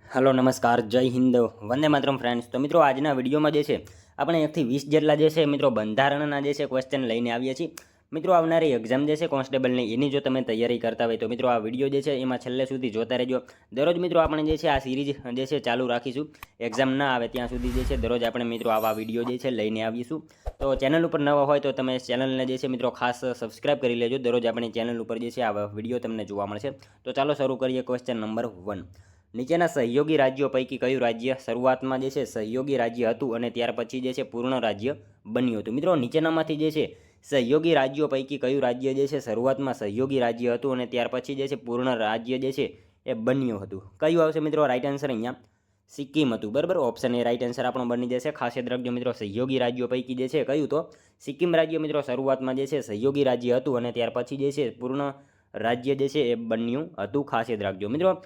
Hello नमस्कार जय Hind Vande Mataram friends. तो मित्रों आज विडियो में આપણે 1 થી 20 જેટલા मित्रों બંધારણના क्वेश्चन લઈને આવ્યા છીએ। मित्रों આવનારી એક્ઝામ કોન્સ્ટેબલની એની જો તમે તૈયારી કરતા હોય તો मित्रों આ વિડિયો એમાં છેલ્લે સુધી જોતા રહેજો। દરરોજ मित्रों આપણે આ સિરીઝ ચાલુ રાખીશું। એક્ઝામ ના આવે ત્યાં સુધી દરરોજ આપણે मित्रों આવા વિડિયો લઈને આવીશું। તો ચેનલ ઉપર નવા હોય તો તમે ચેનલને मित्रों ખાસ સબસ્ક્રાઇબ કરી લેજો। દરરોજ આપણી ચેનલ ઉપર આવા વિડિયો તમને જોવા મળશે। તો ચાલો શરૂ કરીએ। ક્વેશ્ચન નંબર 1, નીચેના સહયોગી રાજ્યો પૈકી કયું રાજ્ય શરૂઆતમાં સહયોગી રાજ્ય હતું અને ત્યાર પછી પૂર્ણ રાજ્ય બન્યું હતું? મિત્રો નીચેનામાંથી સહયોગી રાજ્યો પૈકી કયું રાજ્ય શરૂઆતમાં સહયોગી રાજ્ય હતું અને ત્યાર પછી પૂર્ણ રાજ્ય એ બન્યું હતું? કયું આવશે મિત્રો? રાઈટ આન્સર અહીંયા સિક્કિમ હતું। બરાબર, ઓપ્શન એ રાઈટ આન્સર આપણો બની જશે। ખાસ યાદ રાખજો મિત્રો, સહયોગી રાજ્યો પૈકી કયું તો સિક્કિમ રાજ્ય મિત્રો શરૂઆતમાં સહયોગી રાજ્ય હતું અને ત્યાર પછી પૂર્ણ રાજ્ય એ બન્યું હતું। ખાસ યાદ રાખજો મિત્રો,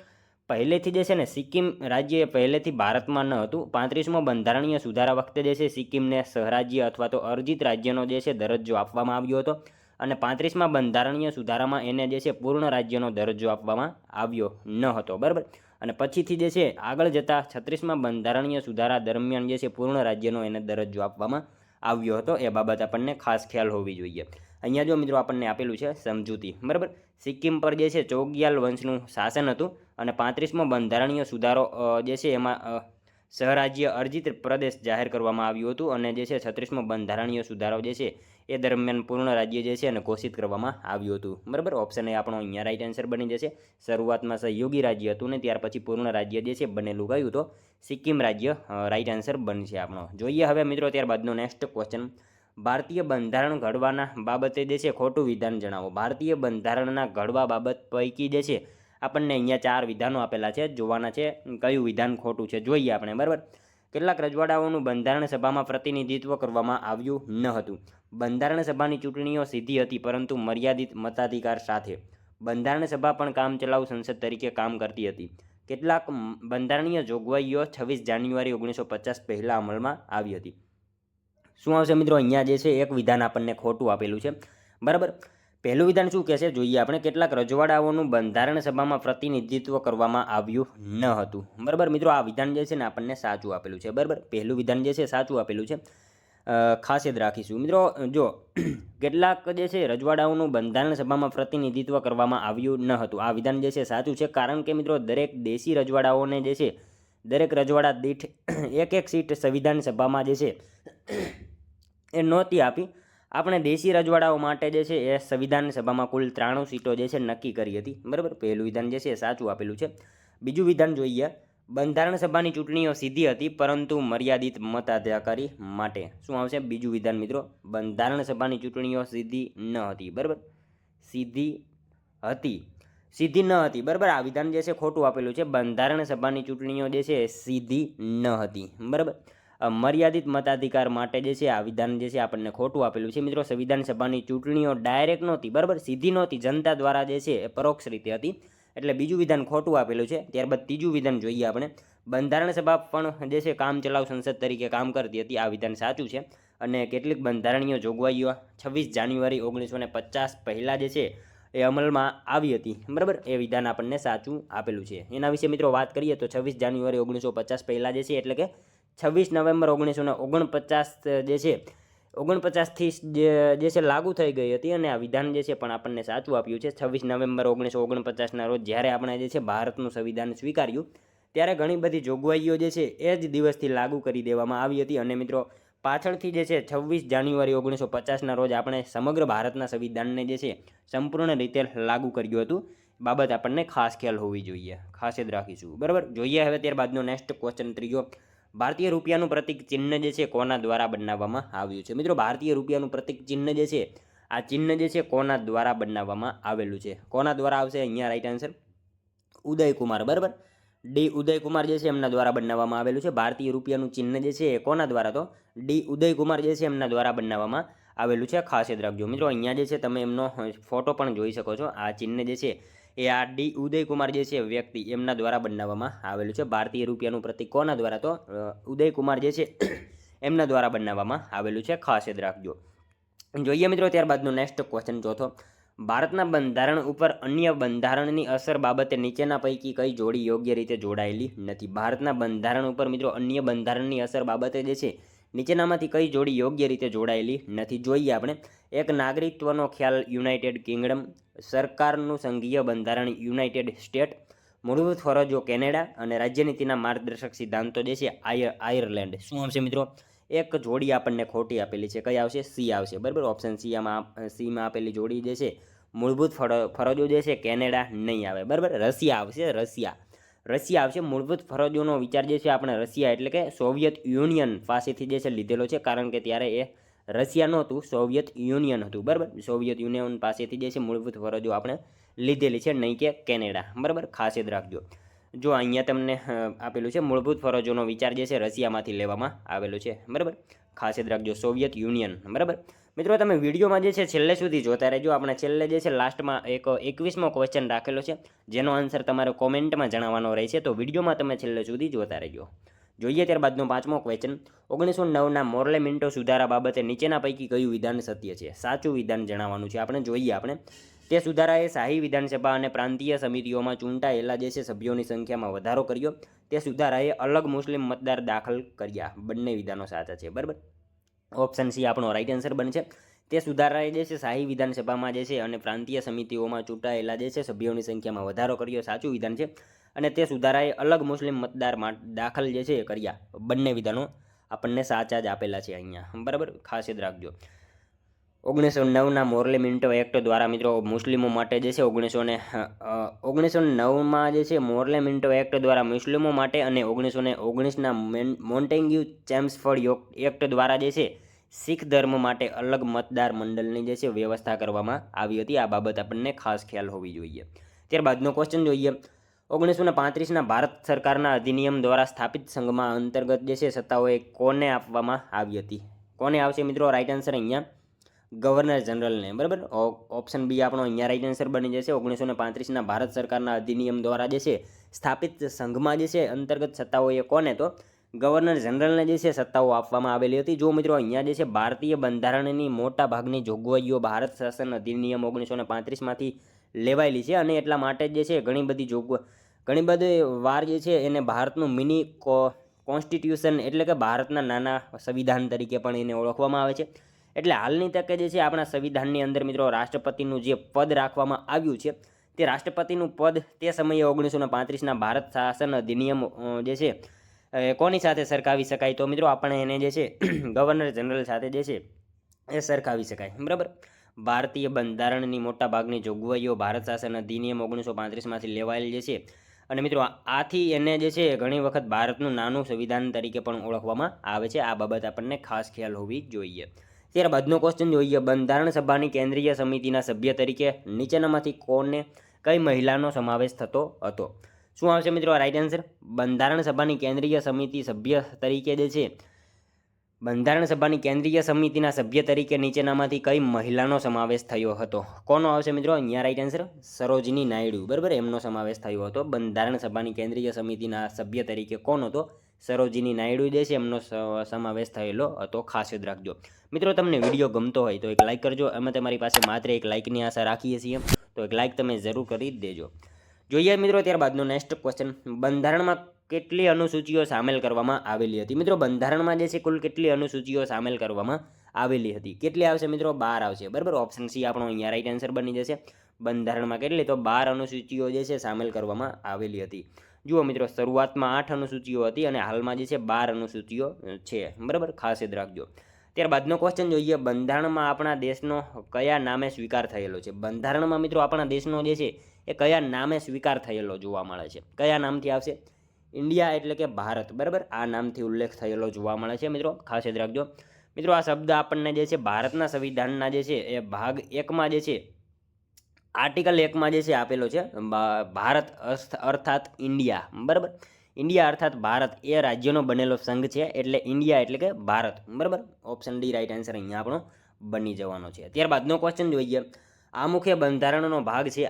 પહેલેથી ને સિક્કિમ રાજ્ય પહેલેથી ભારતમાં ન હતું। 35મો બંધારણીય સુધારા વખતે સિક્કિમને સહરાજ્ય અથવા તો અર્જિત રાજ્યનો દરજ્જો આપવામાં આવ્યો હતો અને 35મા બંધારણીય સુધારામાં એને પૂર્ણ રાજ્યનો દરજ્જો આપવામાં આવ્યો ન હતો। બરાબર, અને પછીથી આગળ જતાં 36મા બંધારણીય સુધારા દરમિયાન પૂર્ણ રાજ્યનો એને દરજ્જો આપવામાં આવ્યો હતો। એ બાબત આપણને ખાસ ખ્યાલ હોવી જોઈએ। અહીંયા જો મિત્રો આપણને આપેલું છે સમજૂતી। બરાબર, સિક્કિમ પર ચોગ્યાલ વંશનું શાસન હતું અને 35મો બંધારણીય સુધારો એમાં સહરાજ્ય અર્જિત પ્રદેશ જાહેર કરવામાં આવ્યું હતું અને 36મો બંધારણીય સુધારો એ દરમિયાન પૂર્ણ રાજ્ય અને ઘોષિત કરવામાં આવ્યું હતું। બરાબર, ઓપ્શન એ આપણો અહીંયા રાઈટ આન્સર બની જશે। શરૂઆતમાં સહયોગી રાજ્ય હતું ને ત્યાર પછી પૂર્ણ રાજ્ય બનેલું ગયું તો સિક્કિમ રાજ્ય રાઈટ આન્સર બનશે આપણો। જોઈએ હવે મિત્રો ત્યારબાદનો નેક્સ્ટ ક્વેશ્ચન, ભારતીય બંધારણ ઘડવાના બાબતે ખોટું વિધાન જણાવો। ભારતીય બંધારણના ઘડવા બાબત પૈકી આપણને અહીંયા 4 વિધાનો આપેલા છે, જોવાના છે કયું વિધાન ખોટું છે જોઈએ આપણે। બરાબર, કેટલાક રજવાડાઓનું બંધારણ સભામાં પ્રતિનિધિત્વ કરવામાં આવ્યું ન હતું। બંધારણ સભાની ચૂંટણીઓ સીધી હતી પરંતુ મર્યાદિત મતાધિકાર સાથે। બંધારણ સભા પણ કામચલાઉ સંસદ તરીકે કામ કરતી હતી। કેટલાક બંધારણીય જોગવાઈઓ 26 જાન્યુઆરી 1950 પહેલાં અમલમાં આવી હતી। શું આવશે મિત્રો? અહીંયા એક વિધાન આપણને ખોટું આપેલું છે। બરાબર, પહેલું વિધાન શું કહે છે જોઈએ આપણે, કેટલાક રજવાડાઓનું બંધારણ સભામાં પ્રતિનિધિત્વ કરવામાં આવ્યું ન હતું। બરાબર મિત્રો, આ વિધાન ને આપણને સાચું આપેલું છે। બરાબર, પહેલું વિધાન સાચું આપેલું છે, ખાસ યાદ રાખીશું મિત્રો। જો કેટલાક રજવાડાઓનું બંધારણ સભામાં પ્રતિનિધિત્વ કરવામાં આવ્યું ન હતું, આ વિધાન સાચું છે, કારણ કે મિત્રો દરેક દેશી રજવાડાઓને દરેક રજવાડા દીઠ એક સીટ સંવિધાન સભામાં એ નહોતી આપી। આપણે દેશી રજવાડાઓ માટે એ સંવિધાન સભામાં કુલ 93 સીટો નક્કી કરી હતી। બરાબર, પહેલું વિધાન સાચું આપેલું છે। બીજું વિધાન જોઈએ, બંધારણ સભાની ચૂંટણીઓ સીધી હતી પરંતુ મર્યાદિત મતાધિકારી માટે। શું આવશે બીજું વિધાન મિત્રો? બંધારણ સભાની ચૂંટણીઓ સીધી ન હતી। બરાબર, સીધી ન હતી। બરાબર, આ વિધાન ખોટું આપેલું છે। બંધારણ સભાની ચૂંટણીઓ સીધી ન હતી। બરાબર, મર્યાદિત મતાધિકાર માટે આ વિધાન આપણને ખોટું આપેલું છે। મિત્રો સંવિધાન સભાની ચૂંટણીઓ ડાયરેક્ટ નહોતી, બરાબર, સીધી નહોતી, જનતા દ્વારા એ પરોક્ષ રીતે હતી, એટલે બીજું વિધાન ખોટું આપેલું છે। ત્યારબાદ ત્રીજું વિધાન જોઈએ આપણે, બંધારણ સભા પણ કામચલાઉ સંસદ તરીકે કામ કરતી હતી, આ વિધાન સાચું છે અને કેટલીક બંધારણીય જોગવાઈઓ 26 જાન્યુઆરી 1950 પહેલાં એ અમલમાં આવી હતી। બરાબર, એ વિધાન આપણને સાચું આપેલું છે। એના વિશે મિત્રો વાત કરીએ તો 26 જાન્યુઆરી 1950 પહેલાં એટલે કે 26 નવેમ્બર 1949 થી લાગુ થઈ ગઈ હતી અને આ વિધાન પણ આપણને સાચું આપ્યું છે। 26 નવેમ્બર 1949ના રોજ જ્યારે આપણે ભારતનું સંવિધાન સ્વીકાર્યું ત્યારે ઘણી બધી જોગવાઈઓ એ જ દિવસથી લાગુ કરી દેવામાં આવી હતી અને મિત્રો પાછળથી 26 જાન્યુઆરી 1950ના રોજ આપણે સમગ્ર ભારતના સંવિધાનને સંપૂર્ણ રીતે લાગુ કર્યું હતું। બાબત આપણને ખાસ ખ્યાલ હોવી જોઈએ, ખાસ યાદ રાખીશું। બરાબર, જોઈએ હવે ત્યારબાદનો નેક્સ્ટ ક્વેશ્ચન ત્રીજો, ભારતીય રૂપિયાનું પ્રતિક ચિહ્ન કોના દ્વારા બનાવવામાં આવ્યું છે? મિત્રો ભારતીય રૂપિયાનું પ્રતિક ચિહ્ન આ ચિહ્ન કોના દ્વારા બનાવવામાં આવેલું છે? કોના દ્વારા આવશે અહીંયા રાઈટ આન્સર? ઉદયકુમાર। બરાબર, ડી ઉદયકુમાર એમના દ્વારા બનાવવામાં આવેલું છે। ભારતીય રૂપિયાનું ચિહ્ન કોના દ્વારા? તો ડી ઉદયકુમાર એમના દ્વારા બનાવવામાં આવેલું છે। ખાસ યાદ રાખજો મિત્રો, અહીંયા તમે એમનો ફોટો પણ જોઈ શકો છો। આ ચિહ્ન એ આ ડી ઉદયકુમાર વ્યક્તિ એમના દ્વારા બનાવવામાં આવેલું છે। ભારતીય રૂપિયાનું પ્રતિક કોના દ્વારા? તો ઉદયકુમાર એમના દ્વારા બનાવવામાં આવેલું છે, ખાસ યાદ રાખજો। જોઈએ મિત્રો ત્યારબાદનો નેક્સ્ટ ક્વેશ્ચન ચોથો, ભારતના બંધારણ ઉપર અન્ય બંધારણની અસર બાબતે નીચેના પૈકી કઈ જોડી યોગ્ય રીતે જોડાયેલી નથી? ભારતના બંધારણ ઉપર મિત્રો અન્ય બંધારણની અસર બાબતે જે છે નીચેનામાંથી કઈ જોડી યોગ્ય રીતે જોડાયેલી નથી? જોઈએ આપણે. એક, નાગરિકત્વનો ખ્યાલ યુનાઇટેડ કિંગડમ, સરકારનું સંઘીય બંધારણ યુનાઇટેડ સ્ટેટ, મૂળભૂત ફરજો કેનેડા અને રાજ્યનીતિના માર્ગદર્શક સિદ્ધાંતો જે છે આયર્લેન્ડ. શું આવશે મિત્રો? એક જોડી આપણને ખોટી આપેલી છે. કઈ આવશે? સી આવશે. બરાબર, ઓપ્શન સીમાં આપેલી જોડી જે છે મૂળભૂત ફરજો જે છે કેનેડા નહીં આવે. બરાબર, રશિયા આવશે. રશિયા આવશે. મૂળભૂત ફરજોનો વિચાર જે છે આપણે રશિયા એટલે કે સોવિયત યુનિયન પાસેથી જે છે લીધેલો છે, કારણ કે ત્યારે એ રશિયા નહોતું, સોવિયત યુનિયન હતું. બરાબર, સોવિયત યુનિયન પાસેથી જે છે મૂળભૂત ફરજો આપણે લીધેલી છે, નહીં કે કેનેડા. બરાબર, ખાસ યાદ રાખજો. જો અહીંયા તમને આપેલું છે મૂળભૂત ફરજોનો વિચાર જે છે રશિયામાંથી લેવામાં આવેલો છે. બરાબર, ખાસ યાદ રાખજો, સોવિયત યુનિયન. બરાબર મિત્રો, તમે વિડીયોમાં જે છે છેલ્લે સુધી જોતા રહેજો. આપણે છેલ્લે જે છે લાસ્ટમાં એક 21મો ક્વેશ્ચન રાખેલો છે, જેનો આન્સર તમારે કોમેન્ટમાં જણાવવાનો રહેશે, તો વિડીયોમાં તમે છેલ્લે સુધી જોતા રહેજો. જોઈએ ત્યારબાદનો 5મો ક્વેશ્ચન. 1909ના મોર્લે મિન્ટો સુધારા બાબતે નીચેના પૈકી કયું વિધાન સત્ય છે? સાચું વિધાન જણાવવાનું છે આપણે. જોઈએ આપણે. તે સુધારાએ શાહી વિધાનસભા અને પ્રાંતીય સમિતિઓમાં ચૂંટાયેલા જે છે સભ્યોની સંખ્યામાં વધારો કર્યો. તે સુધારાએ અલગ મુસ્લિમ મતદાર દાખલ કર્યા. બંને વિધાનો સાચા છે. બરાબર, ઓપ્શન સી આપણો રાઈટ આન્સર બનશે. તે સુધારાએ જે છે શાહી વિધાનસભામાં જે છે અને પ્રાંતીય સમિતિઓમાં ચૂંટાયેલા જે છે સભ્યોની સંખ્યામાં વધારો કર્યો. સાચું વિધાન છે. અને તે સુધારાએ અલગ મુસ્લિમ મતદાર દાખલ જે છે કર્યા. બંને વિધાનો આપણને સાચા જ આપેલા છે અહીંયા. બરાબર, ખાસ યાદ રાખજો. 1909ના મોર્લે મિન્ટો એક્ટ દ્વારા મિત્રો મુસ્લિમો માટે જે છે 1909માં જે છે મોર્લે મિન્ટો એક્ટ દ્વારા મુસ્લિમો માટે અને 1919ના મોન્ટેગ્યુ ચેમ્સફોર્ડ એક્ટ દ્વારા જે છે શીખ ધર્મ માટે અલગ મતદાર મંડળની જે છે વ્યવસ્થા કરવામાં આવી હતી. આ બાબત આપણને ખાસ ખ્યાલ હોવી જોઈએ. ત્યારબાદનો ક્વેશ્ચન જોઈએ. 1935ના ભારત સરકારના અધિનિયમ દ્વારા સ્થાપિત સંઘમાં અંતર્ગત જે છે સત્તાઓએ કોને આપવામાં આવી હતી? કોને આવશે મિત્રો રાઈટ આન્સર અહીંયા? ગવર્નર જનરલને. બરાબર, ઓપ્શન બી આપણો અહીંયા રાઈટ આન્સર બની જશે. 1935ના ભારત સરકારના અધિનિયમ દ્વારા જે છે સ્થાપિત સંઘમાં જે છે અંતર્ગત સત્તાઓએ કોને? તો ગવર્નર જનરલને જે છે સત્તાઓ આપવામાં આવેલી હતી. જો મિત્રો અહીંયા જે છે ભારતીય બંધારણની મોટા ભાગની જોગવાઈઓ ભારત શાસન અધિનિયમ 1935માંથી લેવાયેલી છે, અને એટલા માટે જે છે ઘણી બધી વાર જે છે એને ભારતનું મિની કોન્સ્ટિટ્યુશન એટલે કે ભારતના નાના સંવિધાન તરીકે પણ એને ઓળખવામાં આવે છે. એટલે હાલની તકે જે છે આપણા સંવિધાનની અંદર મિત્રો રાષ્ટ્રપતિનું જે પદ રાખવામાં આવ્યું છે, તે રાષ્ટ્રપતિનું પદ તે સમયે 1935ના ભારત શાસન અધિનિયમ જે છે કોની સાથે સરખાવી શકાય? તો મિત્રો આપણે એને જે છે ગવર્નર જનરલ સાથે જે છે એ સરખાવી શકાય. બરાબર, ભારતીય બંધારણની મોટા ભાગની જોગવાઈઓ ભારત શાસન અધિનિયમ 1935માંથી લેવાયેલી જે છે, અને મિત્રો આથી એને જે છે ઘણી વખત ભારતનું નાનું સંવિધાન તરીકે પણ ઓળખવામાં આવે છે. આ બાબત આપણને ખાસ ખ્યાલ હોવી જોઈએ. ત્યારબાદનો ક્વેશ્ચન જોઈએ. બંધારણ સભાની કેન્દ્રીય સમિતિના સભ્ય તરીકે નીચેનામાંથી કોને કઈ મહિલાનો સમાવેશ થતો હતો? શું આવશે મિત્રો રાઈટ આન્સર? બંધારણ સભાની કેન્દ્રીય સમિતિ સભ્ય તરીકે જે છે બંધારણ સભાની કેન્દ્રીય સમિતિના સભ્ય તરીકે નીચેનામાંથી કઈ મહિલાનો સમાવેશ થયો હતો? કોનો આવશે મિત્રો અહીંયા રાઈટ આન્સર? સરોજની નાયડુ. બરાબર, એમનો સમાવેશ થયો હતો બંધારણ સભાની કેન્દ્રીય સમિતિના સભ્ય તરીકે. કોણ હતો? સરોજની નાયડુ જે છે એમનો સમાવેશ થયેલો હતો. ખાસ યાદ રાખજો. મિત્રો, તમને વિડીયો ગમતો હોય તો એક લાઇક કરજો. અમે તમારી પાસે માત્ર એક લાઇકની આશા રાખીએ છીએ, તો એક લાઇક તમે જરૂર કરી દેજો. જોઈએ મિત્રો ત્યારબાદનો નેક્સ્ટ ક્વેશ્ચન. બંધારણમાં કેટલી અનુસૂચિઓ સામેલ કરવામાં આવેલી હતી? મિત્રો, બંધારણમાં જે છે કુલ કેટલી અનુસૂચિઓ સામેલ કરવામાં આવેલી હતી? કેટલી આવશે મિત્રો? 12 આવશે. બરાબર, ઓપ્શન સી આપણો અહીંયા રાઈટ આન્સર બની જશે. બંધારણમાં કેટલી? તો 12 અનુસૂચિઓ જે છે સામેલ કરવામાં આવેલી હતી. જુઓ મિત્રો, શરૂઆતમાં 8 અનુસૂચિઓ હતી અને હાલમાં જે છે 12 અનુસૂચિઓ છે. બરાબર, ખાસ યાદ રાખજો. ત્યારબાદનો ક્વેશ્ચન જોઈએ. બંધારણમાં આપણા દેશનો કયા નામે સ્વીકાર થયેલો છે? બંધારણમાં મિત્રો આપણા દેશનો જે છે એ કયા નામે સ્વીકાર થયેલો જોવા મળે છે? કયા નામથી આવશે? ઇન્ડિયા એટલે કે ભારત. બરાબર, આ નામથી ઉલ્લેખ થયેલો જોવા મળે છે. મિત્રો, ખાસ યાદ રાખજો. મિત્રો, આ શબ્દ આપણને જે છે ભારતના સંવિધાનના જે છે એ ભાગ 1માં જે છે આર્ટિકલ 1માં જે છે આપેલો છે. ભારત અર્થાત ઇન્ડિયા. બરાબર, ઇન્ડિયા અર્થાત ભારત એ રાજ્યનો બનેલો સંઘ છે, એટલે ઇન્ડિયા એટલે કે ભારત. બરાબર, ઓપ્શન ડી રાઈટ આન્સર અહીંયા આપણો બની જવાનો છે. ત્યારબાદનો ક્વેશ્ચન જોઈએ. આ મુખ્ય બંધારણનો ભાગ છે.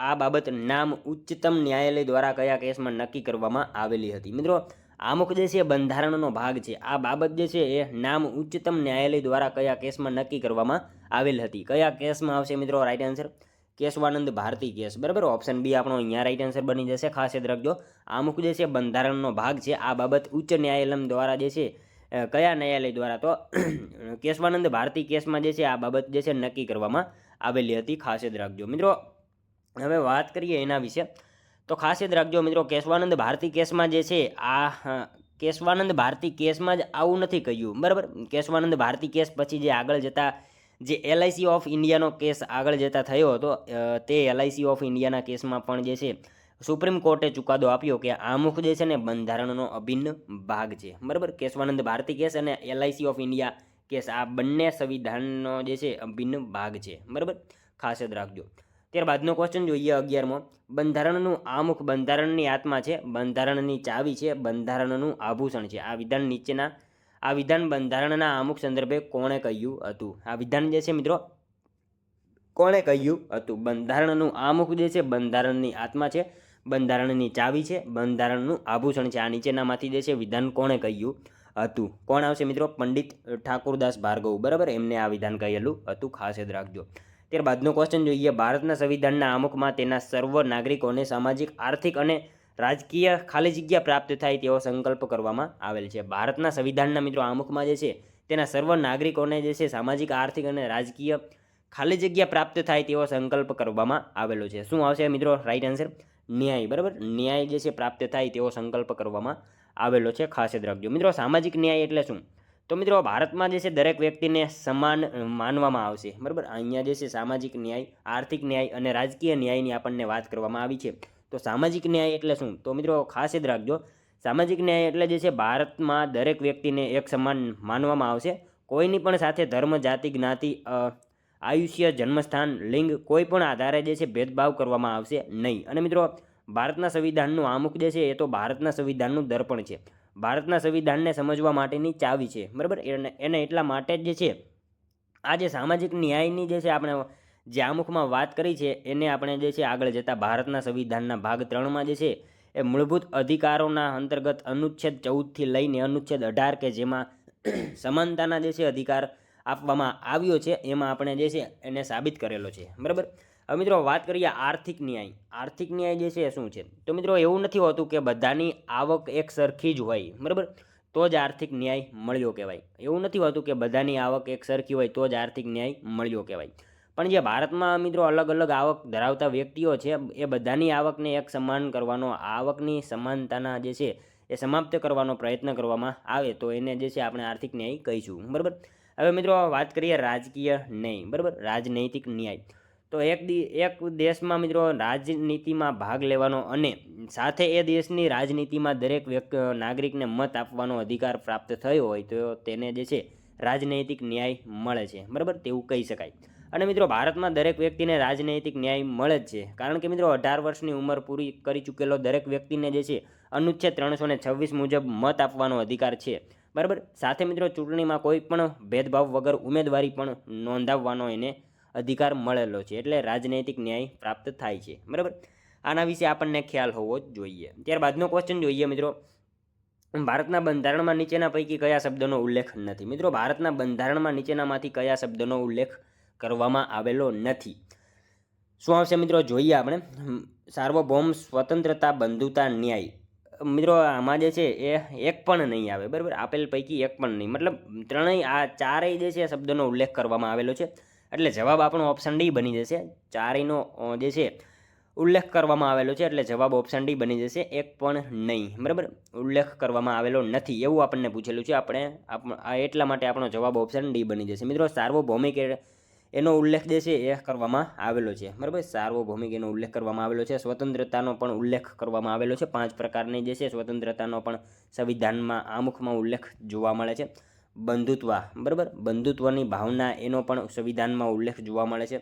આ બાબત નામ ઉચ્ચતમ ન્યાયાલય દ્વારા કયા કેસમાં નક્કી કરવામાં આવેલી હતી? મિત્રો, આમુખ જે છે બંધારણનો ભાગ છે. આ બાબત જે છે એ નામ ઉચ્ચતમ ન્યાયાલય દ્વારા કયા કેસમાં નક્કી કરવામાં આવેલ હતી? કયા કેસમાં આવશે મિત્રો right answer? Keshavananda Bharati case. બરાબર, ઓપ્શન બી આપણો અહીંયા રાઈટ આન્સર બની જશે. ખાસ યાદ રાખજો, આમુખ જે છે બંધારણનો ભાગ છે. આ બાબત ઉચ્ચ ન્યાયાલય દ્વારા જે છે કયા ન્યાયાલય દ્વારા? તો કેશવાનંદ ભારતી કેસમાં જે છે આ બાબત જે છે નક્કી કરવામાં આવેલી હતી. ખાસ યાદ રાખજો મિત્રો. હવે વાત કરીએ એના વિશે, તો ખાસ યાદ રાખજો મિત્રો, કેશવાનંદ ભારતી કેસમાં જે છે આ કેશવાનંદ ભારતી કેસમાં જ આવું નથી કહ્યું. બરાબર, કેશવાનંદ ભારતી કેસ પછી જે આગળ જતા જે LIC ઓફ ઇન્ડિયાનો કેસ આગળ જતા થયો હતો, તે LIC ઓફ ઇન્ડિયાના કેસમાં પણ જે છે સુપ્રીમ કોર્ટે ચુકાદો આપ્યો કે આમુખ જે છે ને બંધારણનો અભિન્ન ભાગ છે. બરાબર, કેશવાનંદ ભારતી કેસ અને LIC ઓફ ઇન્ડિયા કેસ આ બંને સંવિધાનનો જે છે અભિન્ન ભાગ છે. બરાબર, ખાસ યાદ રાખજો. ત્યારબાદનો ક્વેશ્ચન જોઈએ 11મો. બંધારણનું આમુખ બંધારણની આત્મા છે, બંધારણની ચાવી છે, બંધારણનું આભૂષણ છે. આ વિધાન બંધારણના આમુખ સંદર્ભે કોણે કહ્યું હતું? આ વિધાન જે છે મિત્રો કોણે કહ્યું હતું? બંધારણનું આમુખ જે છે બંધારણની આત્મા છે, બંધારણની ચાવી છે, બંધારણનું આભૂષણ છે. આ નીચેનામાંથી જે છે વિધાન કોણે કહ્યું હતું? કોણ આવશે મિત્રો? પંડિત ઠાકુરદાસ ભાર્ગવ. બરાબર, એમને આ વિધાન કહેલું હતું. ખાસ યાદ રાખજો. ત્યારબાદનો ક્વેશ્ચન જોઈએ. ભારતના સંવિધાનના આમુખમાં તેના સર્વ નાગરિકોને સામાજિક, આર્થિક અને રાજકીય ખાલી જગ્યા પ્રાપ્ત થાય તેવો સંકલ્પ કરવામાં આવેલ છે. ભારતના સંવિધાનના મિત્રો આમુખમાં જે છે તેના સર્વ નાગરિકોને જે છે સામાજિક, આર્થિક અને રાજકીય ખાલી જગ્યા પ્રાપ્ત થાય તેવો સંકલ્પ કરવામાં આવેલો છે. શું આવશે મિત્રો રાઈટ આન્સર? ન્યાય. બરાબર, ન્યાય જે છે પ્રાપ્ત થાય તેવો સંકલ્પ કરવામાં આવેલો છે. ખાસ યાદ રાખજો મિત્રો. સામાજિક ન્યાય એટલે શું? તો મિત્રો ભારતમાં જે છે દરેક વ્યક્તિને સમાન માનવામાં આવશે. બરાબર, અહીંયા જે છે સામાજિક ન્યાય, આર્થિક ન્યાય અને રાજકીય ન્યાયની આપણને વાત કરવામાં આવી છે. તો સામાજિક ન્યાય એટલે શું? તો મિત્રો ખાસ યાદ રાખજો, સામાજિક ન્યાય એટલે જે છે ભારતમાં દરેક વ્યક્તિને એક સમાન માનવામાં આવશે. કોઈની પણ સાથે ધર્મ, જાતિ, જ્ઞાતિ, આયુષ્ય, જન્મસ્થાન, લિંગ કોઈ પણ આધારે જે છે ભેદભાવ કરવામાં આવશે નહીં. અને મિત્રો ભારતના સંવિધાનનું આમુખ જે છે એ તો ભારતના સંવિધાનનું દર્પણ છે. ભારતના સંવિધાનને સમજવા માટેની ચાવી છે. બરાબર, એને એટલા માટે જ જે છે આ જે સામાજિક ન્યાયની જે છે આપણે જે આમુખમાં વાત કરી છે એને આપણે જે છે આગળ જતાં ભારતના સંવિધાનના ભાગ 3માં જે છે એ મૂળભૂત અધિકારોના અંતર્ગત અનુચ્છેદ 14થી લઈને અનુચ્છેદ 18 કે જેમાં સમાનતાના જે છે અધિકાર આપવામાં આવ્યો છે એમાં આપણે જે છે એને સાબિત કરેલો છે. બરાબર, હવે મિત્રો વાત કરીએ આર્થિક ન્યાય. આર્થિક ન્યાય જે છે એ શું છે? તો મિત્રો એવું નથી હોતું કે બધાની આવક એક સરખી જ હોય. બરાબર, તો જ આર્થિક ન્યાય મળ્યો કહેવાય. એવું નથી હોતું કે બધાની આવક એક સરખી હોય તો જ આર્થિક ન્યાય મળ્યો કહેવાય. પણ જે ભારતમાં મિત્રો અલગ અલગ આવક ધરાવતા વ્યક્તિઓ છે એ બધાની આવકને એક સમાન કરવાનો, આવકની સમાનતાના જે છે એ સમાપ્ત કરવાનો પ્રયત્ન કરવામાં આવે તો એને જે છે આપણે આર્થિક ન્યાય કહીશું. બરાબર, હવે મિત્રો વાત કરીએ રાજકીય ન્યાય. બરાબર, રાજનૈતિક ન્યાય. તો એક દેશમાં મિત્રો રાજનીતિમાં ભાગ લેવાનો અને સાથે એ દેશની રાજનીતિમાં દરેક નાગરિકને મત આપવાનો અધિકાર પ્રાપ્ત થયો હોય તો તેને જે છે રાજનૈતિક ન્યાય મળે છે. બરાબર, તેવું કહી શકાય. અને મિત્રો ભારતમાં દરેક વ્યક્તિને રાજનૈતિક ન્યાય મળે જ છે, કારણ કે મિત્રો 18 વર્ષની ઉંમર પૂરી કરી ચૂકેલો દરેક વ્યક્તિને જે છે અનુચ્છેદ 326 મુજબ મત આપવાનો અધિકાર છે. બરાબર, સાથે મિત્રો ચૂંટણીમાં કોઈ પણ ભેદભાવ વગર ઉમેદવારી પણ નોંધાવવાનો એને અધિકાર મળેલો છે. એટલે રાજનૈતિક ન્યાય પ્રાપ્ત થાય છે. બરાબર, આના વિશે આપણને ખ્યાલ હોવો જ જોઈએ. ત્યારબાદનો ક્વેશ્ચન જોઈએ મિત્રો. ભારતના બંધારણમાં નીચેના પૈકી કયા શબ્દનો ઉલ્લેખ નથી? મિત્રો ભારતના બંધારણમાં નીચેનામાંથી કયા શબ્દનો ઉલ્લેખ કરવામાં આવેલો નથી? શું આવશે મિત્રો જોઈએ આપણે. સાર્વભૌમ, સ્વતંત્રતા, બંધુતા, ન્યાય. મિત્રો આમાં જે છે એ એક પણ નહીં આવે. બરાબર, આપેલ પૈકી એક પણ નહીં. મતલબ ત્રણેય આ ચારેય જે છે શબ્દનો ઉલ્લેખ કરવામાં આવેલો છે. એટલે જવાબ આપણો ઓપ્શન ડી બની જશે. ચારેયનો જે છે ઉલ્લેખ કરવામાં આવેલો છે એટલે જવાબ ઓપ્શન ડી બની જશે. એક પણ નહીં. બરાબર, ઉલ્લેખ કરવામાં આવેલો નથી એવું આપણને પૂછેલું છે. આપણે એટલા માટે આપણો જવાબ ઓપ્શન ડી બની જશે. મિત્રો સાર્વભૌમિક એનો ઉલ્લેખ જે છે એ કરવામાં આવેલો છે. બરાબર, સાર્વભૌમિક એનો ઉલ્લેખ કરવામાં આવેલો છે. સ્વતંત્રતાનો પણ ઉલ્લેખ કરવામાં આવેલો છે. 5 પ્રકારની જે છે સ્વતંત્રતાનો પણ સંવિધાનમાં આમુખમાં ઉલ્લેખ જોવા મળે છે. બંધુત્વ, બરાબર, બંધુત્વની ભાવના એનો પણ સંવિધાનમાં ઉલ્લેખ જોવા મળે છે.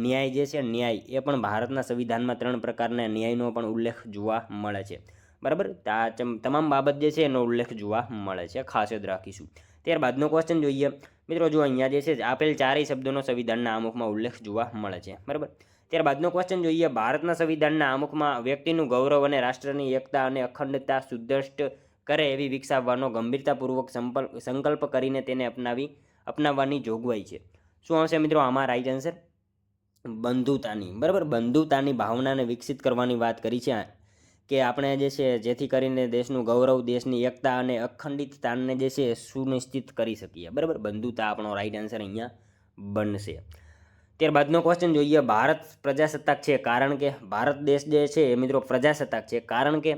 ન્યાય જે છે ન્યાય એ પણ ભારતના સંવિધાનમાં 3 પ્રકારના ન્યાયનો પણ ઉલ્લેખ જોવા મળે છે. બરાબર, આ તમામ બાબત જે છે એનો ઉલ્લેખ જોવા મળે છે. ખાસ યાદ રાખીશું. ત્યારબાદનો ક્વેશ્ચન જોઈએ મિત્રો. જો અહીંયા જે છે આપેલ ચારેય શબ્દોનો સંવિધાનના આમુખમાં ઉલ્લેખ જોવા મળે છે. બરાબર, ત્યારબાદનો ક્વેશ્ચન જોઈએ. ભારતના સંવિધાનના આમુખમાં વ્યક્તિનું ગૌરવ અને રાષ્ટ્રની એકતા અને અખંડતા સુદ્રષ્ટ કરે એવી વિકસાવવાનો ગંભીરતાપૂર્વક સંકલ્પ કરીને તેને અપનાવવાની જોગવાઈ છે. શું આવશે મિત્રો આમાં રાઈટ આન્સર? બંધુતાની. બરાબર, બંધુતાની ભાવનાને વિકસિત કરવાની વાત કરી છે કે આપણે જે છે જેથી કરીને દેશનું ગૌરવ, દેશની એકતા અને અખંડિતતાને જે છે સુનિશ્ચિત કરી શકીએ. બરાબર, બંધુતા આપણો રાઈટ આન્સર અહીંયા બનશે. ત્યારબાદનો ક્વેશ્ચન જોઈએ. ભારત પ્રજાસત્તાક છે કારણ કે, ભારત દેશ જે છે એ મિત્રો પ્રજાસત્તાક છે કારણ કે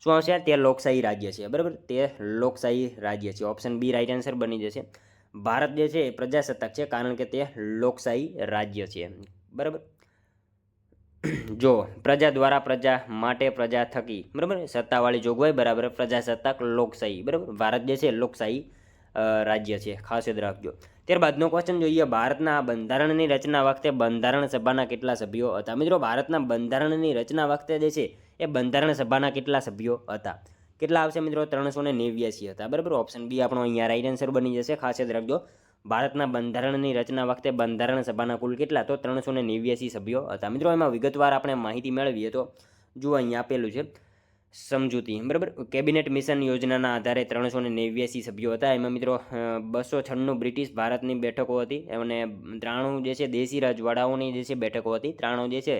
શું આવશે? તે લોકશાહી રાજ્ય છે. બરાબર, તે લોકશાહી રાજ્ય છે. ઓપ્શન બી રાઈટ આન્સર બની જશે. ભારત જે છે એ પ્રજાસત્તાક છે કારણ કે તે લોકશાહી રાજ્ય છે. બરાબર, જો પ્રજા દ્વારા પ્રજા માટે પ્રજા થકી, બરાબર, સત્તાવાળી જોગવાઈ, બરાબર, પ્રજાસત્તાક લોકશાહી. બરાબર, ભારત જે છે લોકશાહી રાજ્ય છે, ખાસ યાદ રાખજો. ત્યારબાદનો ક્વેશ્ચન જોઈએ. ભારતના બંધારણની રચના વખતે બંધારણ સભાના કેટલા સભ્યો હતા? મિત્રો ભારતના બંધારણની રચના વખતે જે છે એ બંધારણ સભાના કેટલા સભ્યો હતા? કેટલા આવશે મિત્રો? 389 હતા. બરાબર, ઓપ્શન બી આપણો અહીંયા રાઈટ આન્સર બની જશે. ખાસ યાદ રાખજો, ભારતના બંધારણની રચના વખતે બંધારણ સભાના કુલ કેટલા? તો 389 સભ્યો હતા. મિત્રો એમાં વિગતવાર આપણે માહિતી મેળવીએ તો જુઓ અહીંયા આપેલું છે સમજૂતી. બરાબર, કેબિનેટ મિશન યોજનાના આધારે 389 સભ્યો હતા. એમાં મિત્રો 296 બ્રિટિશ ભારતની બેઠકો હતી અને 93 જે છે દેશી રજવાડાઓની જે છે બેઠકો હતી. 93 જે છે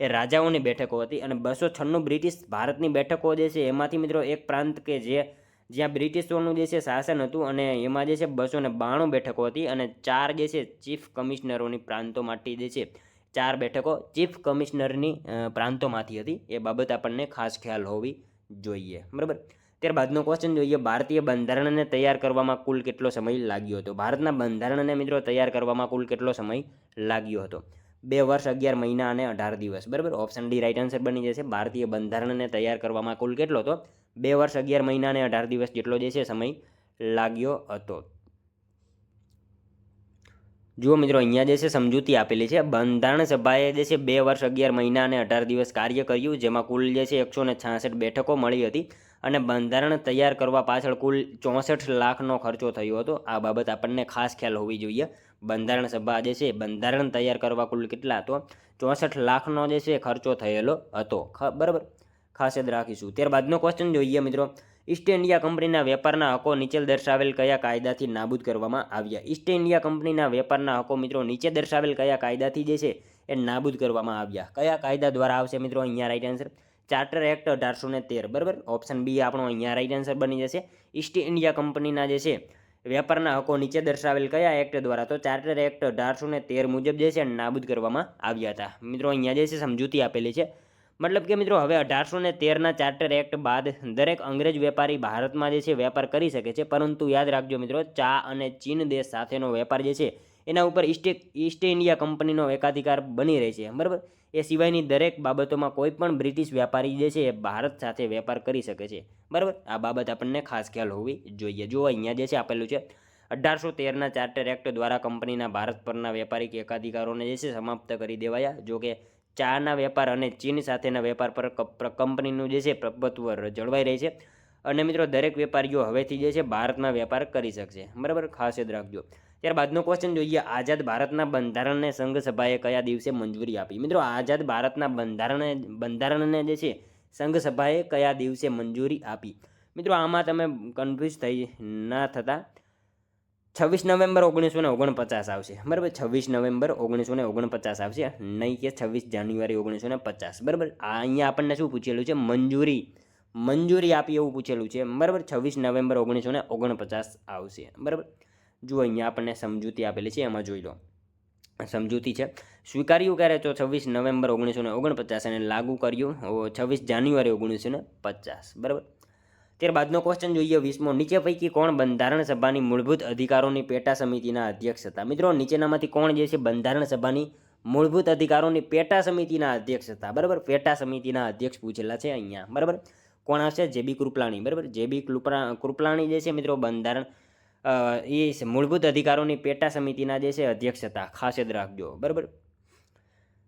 એ રાજાઓની બેઠકો હતી અને 296 બ્રિટિશ ભારતની બેઠકો જે છે એમાંથી મિત્રો એક પ્રાંત કે જ્યાં બ્રિટિશોનું જે છે શાસન હતું અને એમાં જે છે 292 બેઠકો હતી અને 4 જે છે ચીફ કમિશનરોની પ્રાંતોમાંથી જે છે 4 બેઠકો ચીફ કમિશનરની પ્રાંતોમાંથી હતી. એ બાબત આપણને ખાસ ખ્યાલ હોવી જોઈએ. બરાબર, ત્યારબાદનો ક્વેશ્ચન જોઈએ. ભારતીય બંધારણને તૈયાર કરવામાં કુલ કેટલો સમય લાગ્યો હતો? ભારતના બંધારણને મિત્રો તૈયાર કરવામાં કુલ કેટલો સમય લાગ્યો હતો? 2 વર્ષ 11 મહિના અને 18 દિવસ. બરાબર, ઓપ્શન ડી રાઈટ આન્સર બની જશે. ભારતીય બંધારણને તૈયાર કરવામાં કુલ કેટલો હતો? 2 વર્ષ 11 મહિના અને 18 દિવસ જેટલો જે છે સમય લાગ્યો હતો. જુઓ મિત્રો અહીંયા જે છે સમજૂતી આપેલી છે. બંધારણ સભાએ જે છે 2 વર્ષ 11 મહિના અને 18 દિવસ કાર્ય કર્યું, જેમાં કુલ જે છે 166 બેઠકો મળી હતી અને બંધારણ તૈયાર કરવા પાછળ કુલ 64 લાખનો ખર્ચો થયો હતો. આ બાબત આપણને ખાસ ખ્યાલ હોવી જોઈએ. બંધારણ સભા જે છે બંધારણ તૈયાર કરવા કુલ કેટલા? તો 64 લાખનો જે છે ખર્ચો થયેલો હતો. બરાબર, ખાસ યાદ રાખીશું. ત્યારબાદનો ક્વેશ્ચન જોઈએ મિત્રો. ઈસ્ટ ઇન્ડિયા કંપનીના વેપારના હકો નીચે દર્શાવેલ કયા કાયદાથી નાબૂદ કરવામાં આવ્યા? ઈસ્ટ ઇન્ડિયા કંપનીના વેપારના હકો મિત્રો નીચે દર્શાવેલ કયા કાયદાથી જે છે એ નાબૂદ કરવામાં આવ્યા? કયા કાયદા દ્વારા આવશે મિત્રો અહીંયા રાઈટ આન્સર? Charter act 1813. બરાબર, ઓપ્શન બી આપણો અહીંયા રાઈટ આન્સર બની જશે. ઈસ્ટ ઇન્ડિયા કંપનીના જે છે વેપારના હકો નીચે દર્શાવેલ કયા એક્ટ દ્વારા? તો ચાર્ટર એક્ટ 1813 મુજબ જે છે નાબૂદ કરવામાં આવ્યા હતા. મિત્રો અહીંયા જે છે સમજૂતી આપેલી છે. મતલબ કે મિત્રો હવે 1813ના ચાર્ટર એક્ટ બાદ દરેક અંગ્રેજ વેપારી ભારતમાં જે છે વેપાર કરી શકે છે, પરંતુ યાદ રાખજો મિત્રો, ચા અને ચીન દેશ સાથેનો વેપાર જે છે એના ઉપર ઈસ્ટ ઇન્ડિયા કંપનીનો એકાધિકાર બની રહે છે. બરાબર, એ સિવાયની દરેક બાબતોમાં કોઈ પણ બ્રિટિશ વેપારી જે છે એ ભારત સાથે વેપાર કરી શકે છે. બરાબર, આ બાબત આપણને ખાસ ખ્યાલ હોવી જોઈએ. જો અહીંયા જે છે આપેલું છે 1813ના ચાર્ટર એક્ટ દ્વારા કંપનીના ભારત પરના વેપારિક એકાધિકારોને જે છે સમાપ્ત કરી દેવાયા. જો કે ચાના વેપાર અને ચીન સાથેના વેપાર પર કંપનીનું જે છે પ્રભુત્વ જળવાઈ રહી છે અને મિત્રો દરેક વેપારીઓ હવેથી જે છે ભારતમાં વેપાર કરી શકશે. બરાબર, ખાસ યાદ રાખજો. ત્યારબાદનો ક્વેશ્ચન જોઈએ. આઝાદ ભારતના બંધારણને સંઘ સભાએ કયા દિવસે મંજૂરી આપી? મિત્રો આઝાદ ભારતના બંધારણને જે છે સંઘ સભાએ કયા દિવસે મંજૂરી આપી? મિત્રો આમાં તમે કન્ફ્યુઝ થઈ ના થતા 26 નવેમ્બર 1949 આવશે. બરાબર, 26 નવેમ્બર 1949 આવશે, નહીં કે 26 જાન્યુઆરી 1950. બરાબર, આ અહીંયા આપણને શું પૂછેલું છે? મંજૂરી આપી એવું પૂછેલું છે. બરાબર, 26 નવેમ્બર 1949 આવશે. બરાબર, જુઓ અહીંયા આપણને સમજૂતી આપેલી છે, એમાં જોઈ લો. સમજૂતી છે સ્વીકાર્યું ક્યારે? તો 26 નવેમ્બર 1949 અને લાગુ કર્યું 26 જાન્યુઆરી 1950. બરાબર, ત્યારબાદનો ક્વેશ્ચન જોઈએ 20મો. નીચે પૈકી કોણ બંધારણ સભાની મૂળભૂત અધિકારોની પેટા સમિતિના અધ્યક્ષ હતા? મિત્રો નીચેનામાંથી કોણ જે છે બંધારણ સભાની મૂળભૂત અધિકારોની પેટા સમિતિના અધ્યક્ષ હતા? બરાબર, પેટા સમિતિના અધ્યક્ષ પૂછેલા છે અહીંયા. બરાબર, કોણ આવશે? જેબી કૃપલાણી. બરાબર, જેબી કૃપલાણી જે છે મિત્રો બંધારણ એ મૂળભૂત અધિકારોની પેટા સમિતિના જે છે અધ્યક્ષ હતા. ખાસ યાદ રાખજો. બરાબર,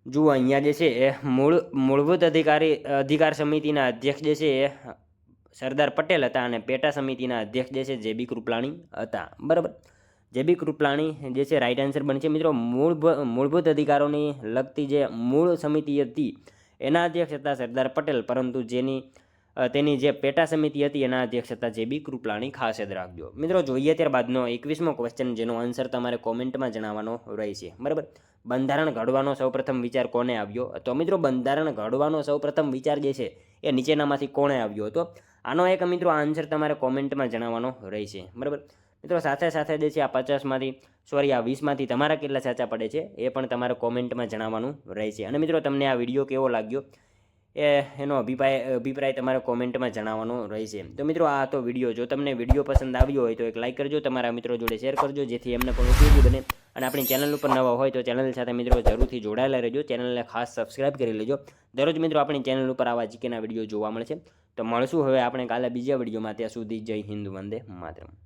જુઓ અહીંયા જે છે એ મૂળભૂત અધિકાર સમિતિના અધ્યક્ષ જે છે એ સરદાર પટેલ હતા અને પેટા સમિતિના અધ્યક્ષ જે છે જેબી કૃપલાણી હતા. બરાબર, જેબી કૃપલાણી જે છે રાઈટ આન્સર બને છે. મિત્રો મૂળભૂત અધિકારોની લગતી જે મૂળ સમિતિ હતી એના અધ્યક્ષ હતા સરદાર પટેલ, પરંતુ જેની તેની જે પેટા સમિતિ હતી એના અધ્યક્ષ હતા JB કૃપલાણી, ખાસ યાદ રાખજો મિત્રો. જોઈએ ત્યારબાદનો 21મો ક્વેશ્ચન, જેનો આન્સર તમારે કોમેન્ટમાં જણાવવાનો રહેશે. બરાબર, બંધારણ ઘડવાનો સૌપ્રથમ વિચાર કોને આવ્યો? તો મિત્રો બંધારણ ઘડવાનો સૌપ્રથમ વિચાર જે છે એ નીચેનામાંથી કોણે આવ્યો હતો? આનો એક મિત્રો આન્સર તમારે કોમેન્ટમાં જણાવવાનો રહેશે. બરાબર મિત્રો, સાથે સાથે જે છે આ 50માંથી આ 20માંથી તમારા કેટલા સાચા પડે છે એ પણ તમારે કોમેન્ટમાં જણાવવાનું રહેશે. અને મિત્રો તમને આ વિડીયો કેવો લાગ્યો એનો અભિપ્રાય તમારે કોમેન્ટમાં જણાવવાનો રહેશે. તો મિત્રો આ તો વિડીયો, જો તમને વિડીયો પસંદ આવ્યો હોય તો એક લાઇક કરજો, તમારા મિત્રો જોડે શેર કરજો, જેથી એમને પણ ઉપયોગી બને. અને આપણી ચેનલ ઉપર નવા હોય તો ચેનલ સાથે મિત્રો જરૂરથી જોડાયેલા રહેજો, ચેનલને ખાસ સબસ્ક્રાઇબ કરી લેજો. દરરોજ મિત્રો આપણી ચેનલ ઉપર આવા જીકેના વિડીયો જોવા મળશે. તો મળશું હવે આપણે કાલે બીજા વિડીયોમાં. ત્યાં સુધી જય હિન્દ, વંદે માતરમ.